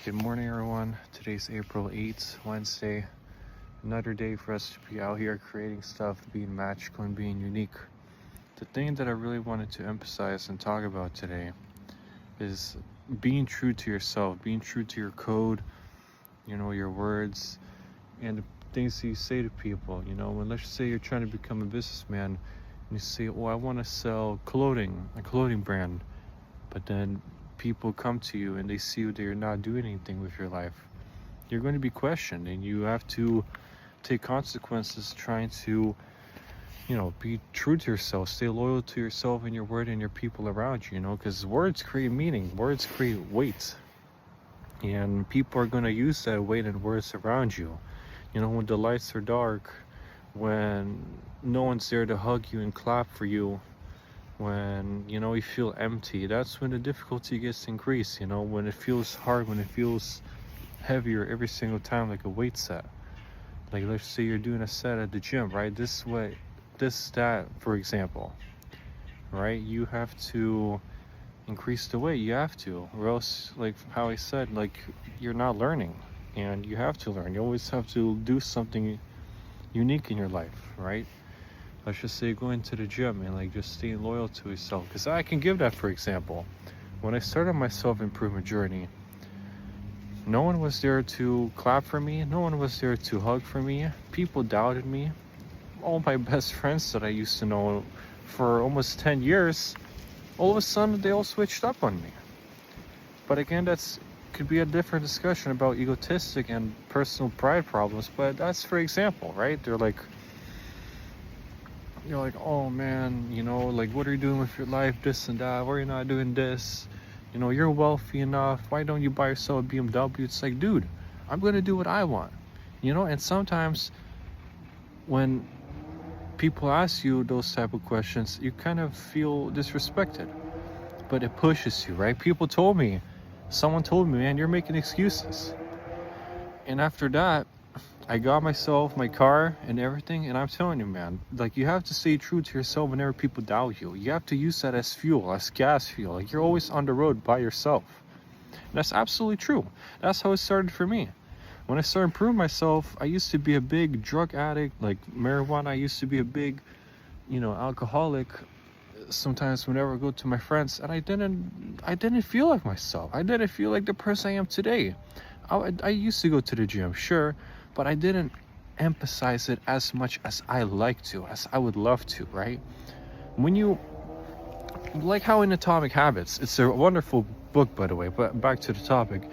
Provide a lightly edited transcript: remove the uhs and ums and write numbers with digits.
Good morning, everyone. Today's April 8th, Wednesday. Another day for us to be out here creating stuff, being magical and being unique. The thing that I really wanted to emphasize and talk about today is being true to yourself, being true to your code, your words, and the things that you say to people. When let's say you're trying to become a businessman and you say, oh, I want to sell clothing, a clothing brand, but then people come to you and they see that you're not doing anything with your life. You're going to be questioned, and you have to take consequences trying to be true to yourself, stay loyal to yourself and your word and your people around you, because words create meaning, words create weight, and people are going to use that weight and words around you. When the lights are dark, when no one's there to hug you and clap for you, when you feel empty, that's when the difficulty gets increased. When it feels hard, when it feels heavier every single time, like a weight set. Like, let's say you're doing a set at the gym, right? That for example, right? You have to increase the weight, you have to, or else, like how I said, like, you're not learning. And you have to learn. You always have to do something unique in your life, right? Let's just say going to the gym and just staying loyal to yourself. Because I can give that for example. When I started my self-improvement journey, no one was there to clap for me. No one was there to hug for me. People doubted me. All my best friends that I used to know for almost 10 years, all of a sudden they all switched up on me. But again, that's could be a different discussion about egotistic and personal pride problems. But that's for example, right? You're like, oh man, what are you doing with your life, this and that, why are you not doing this, you're wealthy enough, why don't you buy yourself a BMW? It's like, dude, I'm gonna do what I want, and sometimes when people ask you those type of questions, you kind of feel disrespected, but it pushes you, right? Someone told me, man, you're making excuses. And after that, I got myself my car and everything, and I'm telling you, man, you have to stay true to yourself whenever people doubt you. You have to use that as fuel, as gas fuel. You're always on the road by yourself. And that's absolutely true. That's how it started for me. When I started improving myself, I used to be a big drug addict, like marijuana. I used to be a big, alcoholic. Sometimes whenever I go to my friends, and I didn't feel like myself. I didn't feel like the person I am today. I used to go to the gym, sure, but I didn't emphasize it as much as I like to, as I would love to, right? When you, like how in Atomic Habits, it's a wonderful book, by the way, but back to the topic.